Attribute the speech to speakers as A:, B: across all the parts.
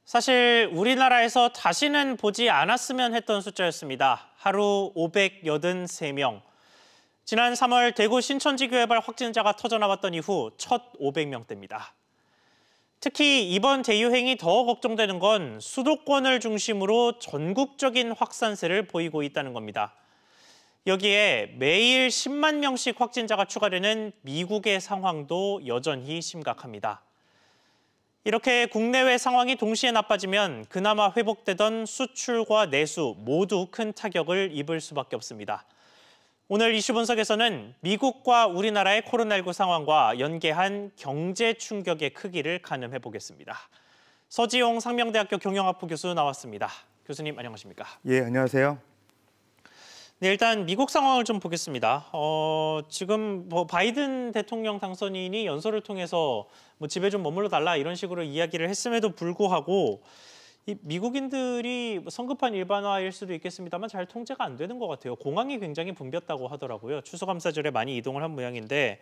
A: 사실 우리나라에서 다시는 보지 않았으면 했던 숫자였습니다. 하루 583명. 지난 3월 대구 신천지 교회발 확진자가 터져나왔던 이후 첫 500명대입니다. 특히 이번 대유행이 더 걱정되는 건 수도권을 중심으로 전국적인 확산세를 보이고 있다는 겁니다. 여기에 매일 10만 명씩 확진자가 추가되는 미국의 상황도 여전히 심각합니다. 이렇게 국내외 상황이 동시에 나빠지면 그나마 회복되던 수출과 내수 모두 큰 타격을 입을 수밖에 없습니다. 오늘 이슈 분석에서는 미국과 우리나라의 코로나19 상황과 연계한 경제 충격의 크기를 가늠해 보겠습니다. 서지용 상명대학교 경영학부 교수 나왔습니다. 교수님 안녕하십니까?
B: 예, 안녕하세요.
A: 네, 일단 미국 상황을 좀 보겠습니다. 지금 바이든 대통령 당선인이 연설을 통해서 집에 좀 머물러 달라 이런 식으로 이야기를 했음에도 불구하고 이 미국인들이 성급한 일반화일 수도 있겠습니다만 잘 통제가 안 되는 것 같아요. 공항이 굉장히 붐볐다고 하더라고요. 추수감사절에 많이 이동을 한 모양인데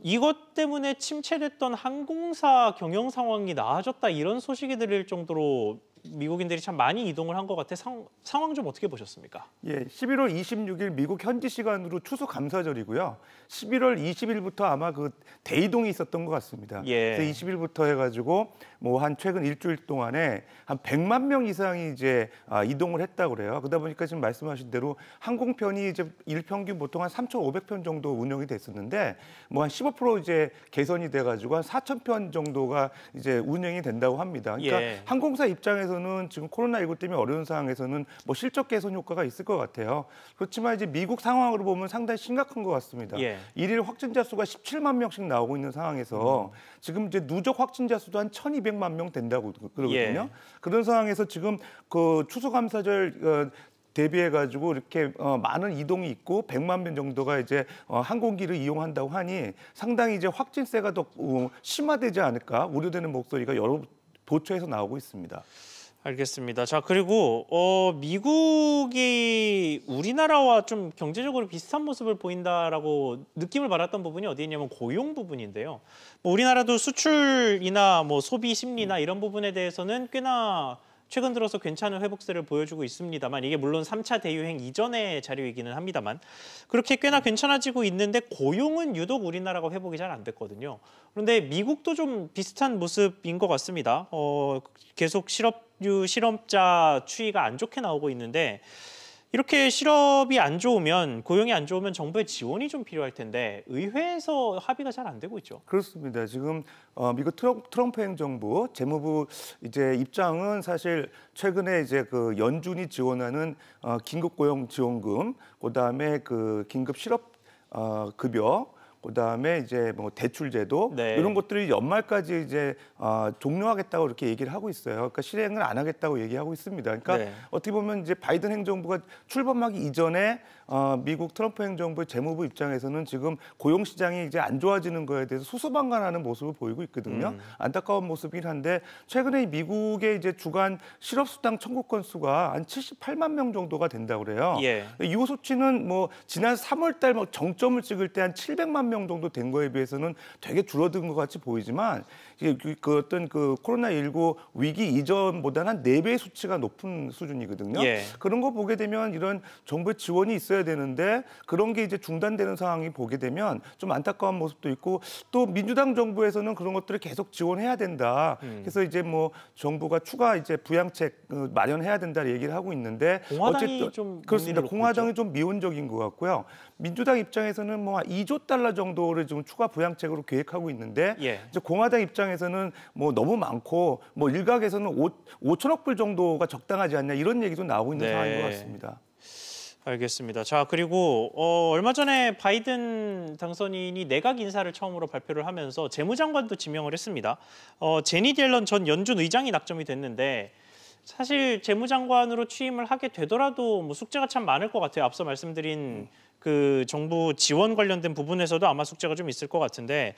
A: 이것 때문에 침체됐던 항공사 경영 상황이 나아졌다 이런 소식이 들릴 정도로 미국인들이 참 많이 이동을 한 것 같아 상황 좀 어떻게 보셨습니까?
B: 예, 11월 26일 미국 현지 시간으로 추수감사절이고요. 11월 20일부터 아마 그 대이동이 있었던 것 같습니다.
A: 예.
B: 그래서 20일부터 해가지고 한 최근 일주일 동안에 한 100만 명 이상이 이제 이동을 했다고 그래요. 그러다 보니까 지금 말씀하신 대로 항공편이 이제 일평균 보통 한 3,500편 정도 운영이 됐었는데 한 15% 이제 개선이 돼가지고 한 4,000편 정도가 이제 운영이 된다고 합니다. 그러니까
A: 예.
B: 항공사 입장에서는 지금 코로나19 때문에 어려운 상황에서는 실적 개선 효과가 있을 것 같아요. 그렇지만 이제 미국 상황으로 보면 상당히 심각한 것 같습니다.
A: 예.
B: 일일 확진자 수가 17만 명씩 나오고 있는 상황에서 지금 이제 누적 확진자 수도 한 1,200만 명 된다고 그러거든요.
A: 예.
B: 그런 상황에서 지금 그 추수감사절 대비해가지고 이렇게 많은 이동이 있고 100만 명 정도가 이제 항공기를 이용한다고 하니 상당히 이제 확진세가 더 심화되지 않을까 우려되는 목소리가 여러 도처에서 나오고 있습니다.
A: 알겠습니다. 자, 그리고 미국이 우리나라와 좀 경제적으로 비슷한 모습을 보인다라고 느낌을 받았던 부분이 어디 있냐면 고용 부분인데요. 우리나라도 수출이나 소비 심리나 이런 부분에 대해서는 꽤나 최근 들어서 괜찮은 회복세를 보여주고 있습니다만 이게 물론 3차 대유행 이전의 자료이기는 합니다만 그렇게 꽤나 괜찮아지고 있는데 고용은 유독 우리나라가 회복이 잘 안 됐거든요. 그런데 미국도 좀 비슷한 모습인 것 같습니다. 계속 실업자 추이가 안 좋게 나오고 있는데 이렇게 실업이 안 좋으면 고용이 안 좋으면 정부의 지원이 좀 필요할 텐데 의회에서 합의가 잘 안 되고 있죠.
B: 그렇습니다. 지금 미국 트럼프 행정부 재무부 이제 입장은 사실 최근에 이제 그 연준이 지원하는 긴급 고용 지원금, 그다음에 그 긴급 실업 급여, 그다음에 이제 대출 제도
A: 네.
B: 이런 것들이 연말까지 이제 종료하겠다고 이렇게 얘기를 하고 있어요. 그러니까 실행을 안 하겠다고 얘기하고 있습니다. 그러니까
A: 네.
B: 어떻게 보면 이제 바이든 행정부가 출범하기 이전에 미국 트럼프 행정부의 재무부 입장에서는 지금 고용 시장이 이제 안 좋아지는 거에 대해서 수소방관하는 모습을 보이고 있거든요. 안타까운 모습이긴 한데 최근에 미국의 이제 주간 실업수당 청구 건수가 한 78만 명 정도가 된다고 그래요.
A: 예.
B: 이 수치는 지난 3월달 정점을 찍을 때 한 700만 명 정도 된 거에 비해서는 되게 줄어든 것 같이 보이지만 그 어떤 그 코로나19 위기 이전보다는 한 4배의 수치가 높은 수준이거든요.
A: 예.
B: 그런 거 보게 되면 이런 정부의 지원이 있어야 되는데 그런 게 이제 중단되는 상황이 보게 되면 좀 안타까운 모습도 있고 또 민주당 정부에서는 그런 것들을 계속 지원해야 된다. 그래서 이제 정부가 추가 이제 부양책 마련해야 된다 얘기를 하고 있는데
A: 공화당이
B: 어쨌든
A: 좀
B: 그렇습니다. 공화당이 좀 미온적인 것 같고요. 민주당 입장에서는 한 2조 달러 정도를 좀 추가 부양책으로 계획하고 있는데
A: 예.
B: 이제 공화당 입장에서는 너무 많고 일각에서는 5천억 불 정도가 적당하지 않냐 이런 얘기도 나오고 있는
A: 네.
B: 상황인 것 같습니다.
A: 알겠습니다. 자, 그리고 얼마 전에 바이든 당선인이 내각 인사를 처음으로 발표를 하면서 재무장관도 지명을 했습니다. 제니디 옐런 전 연준 의장이 낙점이 됐는데 사실 재무장관으로 취임을 하게 되더라도 숙제가 참 많을 것 같아요. 앞서 말씀드린 그 정부 지원 관련된 부분에서도 아마 숙제가 좀 있을 것 같은데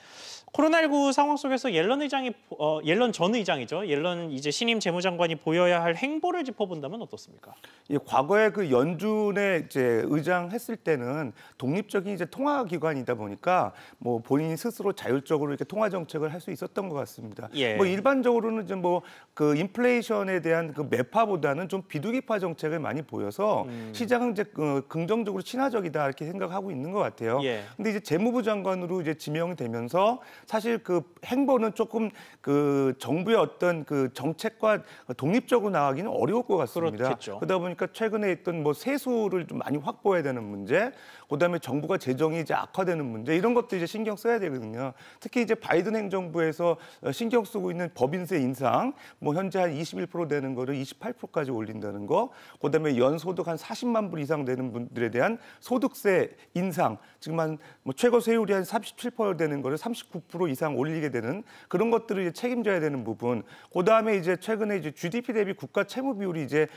A: 코로나19 상황 속에서 옐런 전 의장이죠. 옐런 이제 신임 재무장관이 보여야 할 행보를 짚어본다면 어떻습니까?
B: 예, 과거에 그 연준의 이제 의장 했을 때는 독립적인 이제 통화 기관이다 보니까 뭐 본인이 스스로 자율적으로 이렇게 통화 정책을 할 수 있었던 것 같습니다.
A: 예.
B: 뭐 일반적으로는 이제 뭐 그 인플레이션에 대한 그 매파보다는 좀 비두기파 정책을 많이 보여서 시장은 이제 긍정적으로 친화적이다 이렇게 생각하고 있는 것 같아요.
A: 예.
B: 근데 이제 재무부 장관으로 이제 지명이 되면서 사실 그 행보는 조금 그 정부의 어떤 그 정책과 독립적으로 나가기는 어려울 것 같습니다.
A: 그렇겠죠.
B: 그러다 보니까 최근에 있던 뭐 세수를 좀 많이 확보해야 되는 문제, 그다음에 정부가 재정이 이제 악화되는 문제 이런 것도 이제 신경 써야 되거든요. 특히 이제 바이든 행정부에서 신경 쓰고 있는 법인세 인상, 뭐 현재 한 21% 되는 거를 28%까지 올린다는 거, 그다음에 연소득 한 40만 불 이상 되는 분들에 대한 소득세 인상, 지금 한 뭐 최고 세율이 한 37% 되는 거를 39% 이상 올리게 되는 그런 것들을 이제 책임져야 되는 부분. 그다음에 이제 최근에 이제 GDP 대비 국가 채무 비율이 이제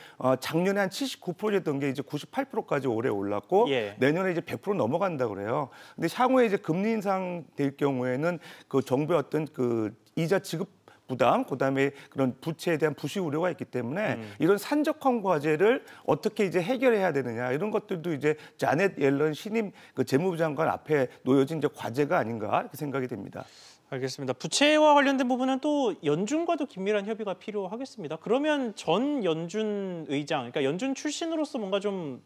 B: 작년에 한 79%였던 게 이제 98%까지 올해 올랐고
A: 예.
B: 내년에 이제 100% 넘어간다 그래요. 근데 향후에 이제 금리 인상 될 경우에는 그 정부의 어떤 그 이자 지급 부담, 그다음에 그런 부채에 대한 부실 우려가 있기 때문에 이런 산적한 과제를 어떻게 이제 해결해야 되느냐 이런 것들도 이제 자넷 옐런 신임 그 재무부 장관 앞에 놓여진 이제 과제가 아닌가 이렇게 생각이 됩니다.
A: 알겠습니다. 부채와 관련된 부분은 또 연준과도 긴밀한 협의가 필요하겠습니다. 그러면 전 연준 의장, 그러니까 연준 출신으로서 뭔가 좀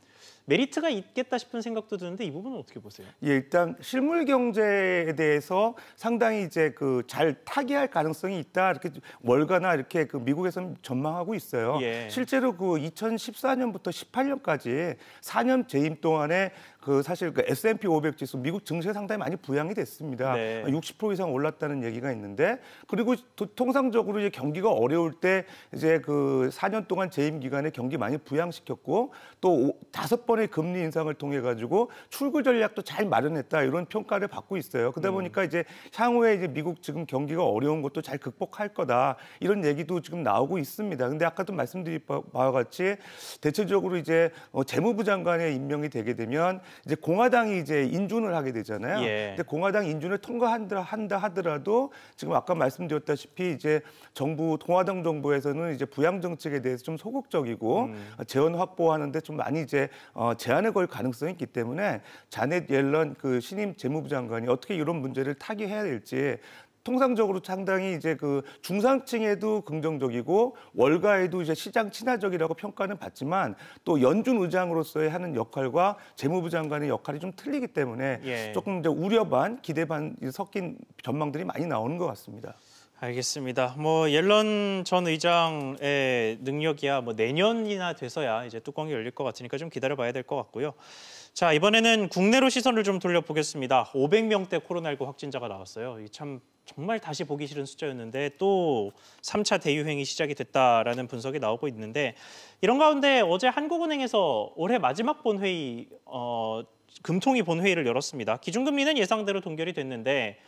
A: 메리트가 있겠다 싶은 생각도 드는데 이 부분은 어떻게 보세요?
B: 예, 일단 실물 경제에 대해서 상당히 이제 그 잘 타개할 가능성이 있다 이렇게 월가나 이렇게 그 미국에서 전망하고 있어요.
A: 예.
B: 실제로 그 2014년부터 18년까지 4년 재임 동안에 그 사실 그 S&P 500 지수 미국 증시에 상당히 많이 부양이 됐습니다.
A: 네.
B: 60% 이상 올랐다는 얘기가 있는데 그리고 통상적으로 이제 경기가 어려울 때 이제 그 4년 동안 재임 기간에 경기 많이 부양시켰고 또 5번의 금리 인상을 통해 가지고 출구 전략도 잘 마련했다 이런 평가를 받고 있어요. 그러다 보니까 이제 향후에 이제 미국 지금 경기가 어려운 것도 잘 극복할 거다 이런 얘기도 지금 나오고 있습니다. 근데 아까도 말씀드린 바와 같이 대체적으로 이제 재무부 장관에 임명이 되게 되면 이제 공화당이 이제 인준을 하게 되잖아요.
A: 예.
B: 근데 공화당 인준을 통과한다 하더라도 지금 아까 말씀드렸다시피 이제 공화당 정부에서는 이제 부양 정책에 대해서 좀 소극적이고 재원 확보하는데 좀 많이 이제 제한을 걸 가능성이 있기 때문에 자넷 옐런 그 신임 재무부 장관이 어떻게 이런 문제를 타개해야 될지. 통상적으로 상당히 이제 그 중상층에도 긍정적이고 월가에도 이제 시장 친화적이라고 평가는 받지만 또 연준 의장으로서의 하는 역할과 재무부 장관의 역할이 좀 틀리기 때문에
A: 예.
B: 조금 이제 우려 반, 기대 반 섞인 전망들이 많이 나오는 것 같습니다.
A: 알겠습니다. 뭐 옐런 전 의장의 능력이야 뭐 내년이나 돼서야 이제 뚜껑이 열릴 것 같으니까 좀 기다려봐야 될 것 같고요. 자, 이번에는 국내로 시선을 좀 돌려보겠습니다. 500명대 코로나19 확진자가 나왔어요. 참 정말 다시 보기 싫은 숫자였는데 또 3차 대유행이 시작이 됐다라는 분석이 나오고 있는데 이런 가운데 어제 한국은행에서 올해 마지막 본회의, 금통위 본회의를 열었습니다. 기준금리는 예상대로 동결이 됐는데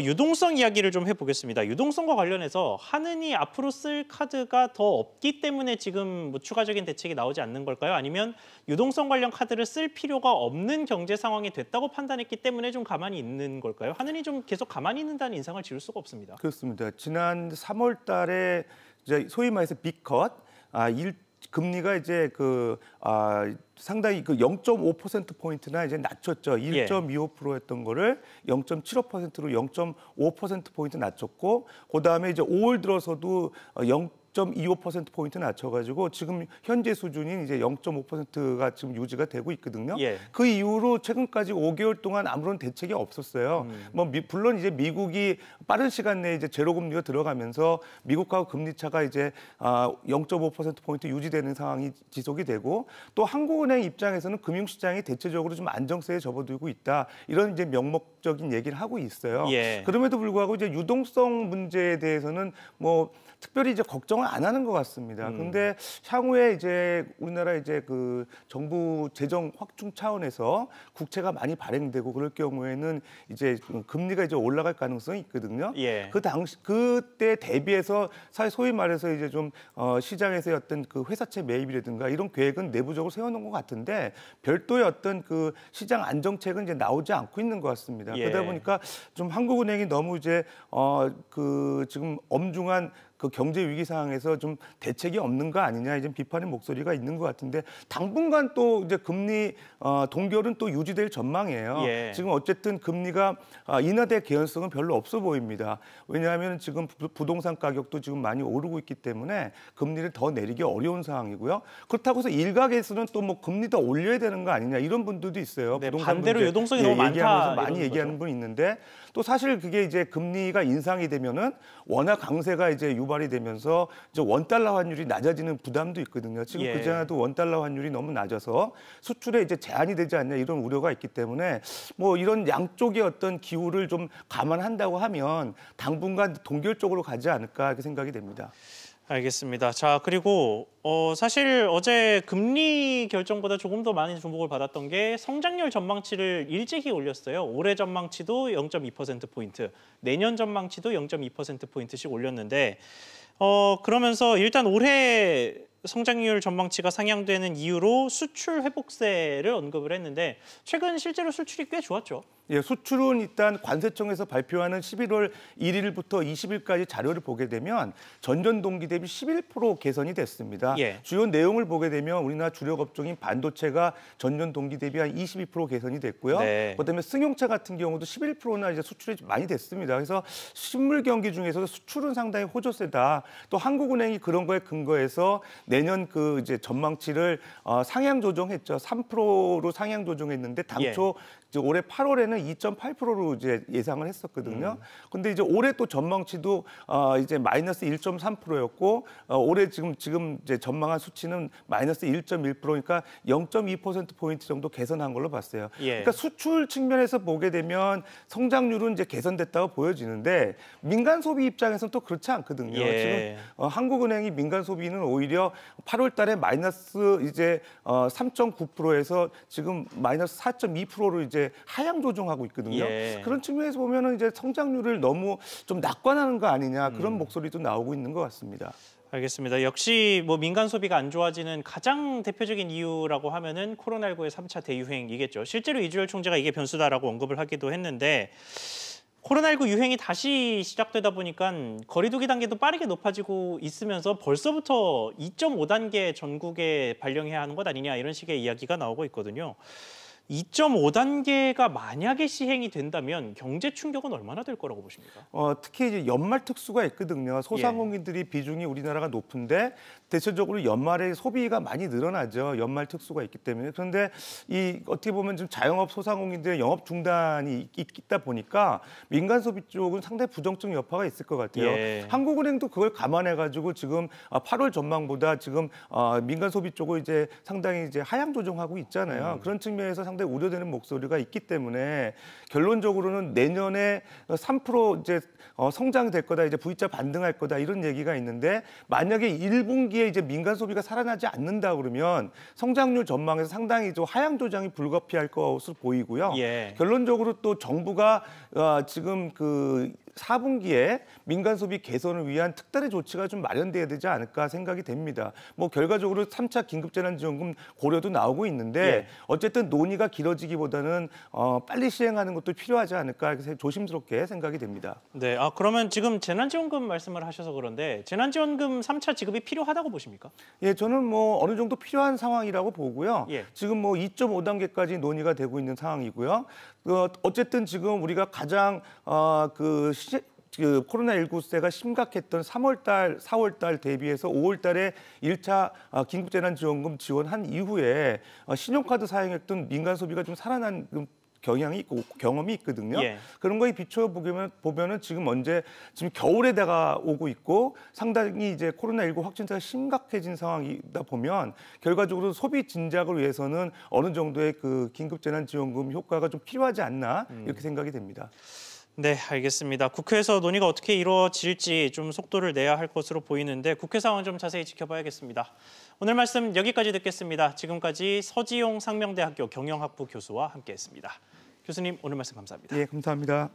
A: 유동성 이야기를 좀 해보겠습니다. 유동성과 관련해서 한은이 앞으로 쓸 카드가 더 없기 때문에 지금 뭐 추가적인 대책이 나오지 않는 걸까요? 아니면 유동성 관련 카드를 쓸 필요가 없는 경제 상황이 됐다고 판단했기 때문에 좀 가만히 있는 걸까요? 한은이 좀 계속 가만히 있는다는 인상을 지울 수가 없습니다.
B: 그렇습니다. 지난 3월 달에 이제 소위 말해서 빅컷, 금리가 이제 상당히 그 0.5%포인트나 이제 낮췄죠. 1.25%였던 거를 0.75%로 0.5%포인트 낮췄고, 그 다음에 이제 5월 들어서도 0.25%포인트 낮춰가지고 지금 현재 수준인 이제 0.5%가 지금 유지가 되고 있거든요.
A: 예.
B: 그 이후로 최근까지 5개월 동안 아무런 대책이 없었어요. 물론 이제 미국이 빠른 시간 내에 이제 제로 금리가 들어가면서 미국하고 금리 차가 이제 0.5%포인트 유지되는 상황이 지속이 되고 또 한국은행 입장에서는 금융시장이 대체적으로 좀 안정세에 접어들고 있다. 이런 이제 명목적인 얘기를 하고 있어요.
A: 예.
B: 그럼에도 불구하고 이제 유동성 문제에 대해서는 뭐 특별히 이제 걱정할 조정을 안 하는 것 같습니다. 그런데 향후에 이제 우리나라 이제 그 정부 재정 확충 차원에서 국채가 많이 발행되고 그럴 경우에는 이제 금리가 이제 올라갈 가능성이 있거든요.
A: 예.
B: 그때 대비해서 소위 말해서 이제 좀 시장에서의 어떤 그 회사채 매입이라든가 이런 계획은 내부적으로 세워놓은 것 같은데 별도의 어떤 그 시장 안정책은 이제 나오지 않고 있는 것 같습니다.
A: 예.
B: 그러다 보니까 좀 한국은행이 너무 이제 그 지금 엄중한 그 경제 위기 상황에서 좀 대책이 없는 거 아니냐 이제 비판의 목소리가 있는 것 같은데 당분간 또 이제 금리 동결은 또 유지될 전망이에요.
A: 예.
B: 지금 어쨌든 금리가 인하될 개연성은 별로 없어 보입니다. 왜냐하면 지금 부동산 가격도 지금 많이 오르고 있기 때문에 금리를 더 내리기 어려운 상황이고요. 그렇다고 해서 일각에서는 또 뭐 금리 더 올려야 되는 거 아니냐 이런 분들도 있어요.
A: 네,
B: 부동산
A: 반대로
B: 문제
A: 유동성이 너무 많다
B: 많이 얘기하는 분이 있는데 또 사실 그게 이제 금리가 인상이 되면은 워낙 강세가 이제 유발이 되면서 이제 원달러 환율이 낮아지는 부담도 있거든요. 지금
A: 예.
B: 그전에도 원달러 환율이 너무 낮아서 수출에 이제 제한이 되지 않냐 이런 우려가 있기 때문에 뭐 이런 양쪽의 어떤 기후를 좀 감안한다고 하면 당분간 동결 쪽으로 가지 않을까 이렇게 생각이 됩니다.
A: 알겠습니다. 자, 그리고 사실 어제 금리 결정보다 조금 더 많이 주목을 받았던 게 성장률 전망치를 일제히 올렸어요. 올해 전망치도 0.2%포인트, 내년 전망치도 0.2%포인트씩 올렸는데 그러면서 일단 올해 성장률 전망치가 상향되는 이유로 수출 회복세를 언급을 했는데 최근 실제로 수출이 꽤 좋았죠.
B: 예, 수출은 일단 관세청에서 발표하는 11월 1일부터 20일까지 자료를 보게 되면 전년 동기 대비 11% 개선이 됐습니다.
A: 예.
B: 주요 내용을 보게 되면 우리나라 주력 업종인 반도체가 전년 동기 대비 한 22% 개선이 됐고요.
A: 네.
B: 그다음에 승용차 같은 경우도 11%나 이제 수출이 많이 됐습니다. 그래서 식물 경기 중에서도 수출은 상당히 호조세다. 또 한국은행이 그런 거에 근거해서 내년 그 이제 전망치를 상향 조정했죠. 3%로 상향 조정했는데 당초 이제 올해 8월에는 2.8%로 이제 예상을 했었거든요. 근데 이제 올해 또 전망치도 이제 마이너스 1.3%였고 올해 지금 이제 전망한 수치는 마이너스 1.1%니까 0.2%포인트 정도 개선한 걸로 봤어요.
A: 예.
B: 그러니까 수출 측면에서 보게 되면 성장률은 이제 개선됐다고 보여지는데 민간 소비 입장에서는 또 그렇지 않거든요.
A: 예.
B: 지금 한국은행이 민간 소비는 오히려 8월 달에 마이너스 이제 3.9%에서 지금 마이너스 4.2%로 이제 하향 조정하고 있거든요.
A: 예.
B: 그런 측면에서 보면은 이제 성장률을 너무 좀 낙관하는 거 아니냐 그런 목소리도 나오고 있는 것 같습니다.
A: 알겠습니다. 역시 뭐 민간 소비가 안 좋아지는 가장 대표적인 이유라고 하면은 코로나19의 3차 대유행이겠죠. 실제로 이주열 총재가 이게 변수다라고 언급을 하기도 했는데 코로나19 유행이 다시 시작되다 보니까 거리두기 단계도 빠르게 높아지고 있으면서 벌써부터 2.5단계 전국에 발령해야 하는 것 아니냐 이런 식의 이야기가 나오고 있거든요. 2.5단계가 만약에 시행이 된다면 경제 충격은 얼마나 될 거라고 보십니까?
B: 특히 이제 연말 특수가 있거든요. 소상공인들이 비중이 우리나라가 높은데 대체적으로 연말에 소비가 많이 늘어나죠. 연말 특수가 있기 때문에. 그런데 이 어떻게 보면 좀 자영업 소상공인들의 영업 중단이 있다 보니까 민간 소비 쪽은 상당히 부정적 여파가 있을 것 같아요.
A: 예.
B: 한국은행도 그걸 감안해가지고 지금 8월 전망보다 지금 민간 소비 쪽을 이제 상당히 이제 하향 조정하고 있잖아요. 그런 측면에서 상당히 우려되는 목소리가 있기 때문에 결론적으로는 내년에 3% 이제 성장될 거다, 이제 V자 반등할 거다 이런 얘기가 있는데 만약에 1분기에 이제 민간 소비가 살아나지 않는다 그러면 성장률 전망에서 상당히 좀 하향 조정이 불가피할 것으로 보이고요.
A: 예.
B: 결론적으로 또 정부가 지금 그 4분기에 민간 소비 개선을 위한 특단의 조치가 좀 마련돼야 되지 않을까 생각이 됩니다. 뭐 결과적으로 3차 긴급재난지원금 고려도 나오고 있는데
A: 예.
B: 어쨌든 논의가 길어지기보다는 빨리 시행하는 것도 필요하지 않을까 조심스럽게 생각이 됩니다.
A: 네, 그러면 지금 재난지원금 말씀을 하셔서 그런데 재난지원금 3차 지급이 필요하다고 보십니까?
B: 예, 저는 뭐 어느 정도 필요한 상황이라고 보고요.
A: 예.
B: 지금 뭐 2.5단계까지 논의가 되고 있는 상황이고요. 어쨌든 지금 우리가 가장 그 코로나19세가 심각했던 3월달, 4월달 대비해서 5월달에 1차 긴급재난지원금 지원한 이후에 신용카드 사용했던 민간 소비가 좀 살아난 경향이 있고 경험이 있거든요.
A: 예.
B: 그런 거에 비춰 보면은 지금 겨울에다가 오고 있고 상당히 이제 코로나19 확진자가 심각해진 상황이다 보면 결과적으로 소비 진작을 위해서는 어느 정도의 그 긴급재난지원금 효과가 좀 필요하지 않나 이렇게 생각이 됩니다.
A: 네, 알겠습니다. 국회에서 논의가 어떻게 이루어질지 좀 속도를 내야 할 것으로 보이는데 국회 상황 좀 자세히 지켜봐야겠습니다. 오늘 말씀 여기까지 듣겠습니다. 지금까지 서지용 상명대학교 경영학부 교수와 함께했습니다. 교수님, 오늘 말씀 감사합니다.
B: 예, 감사합니다.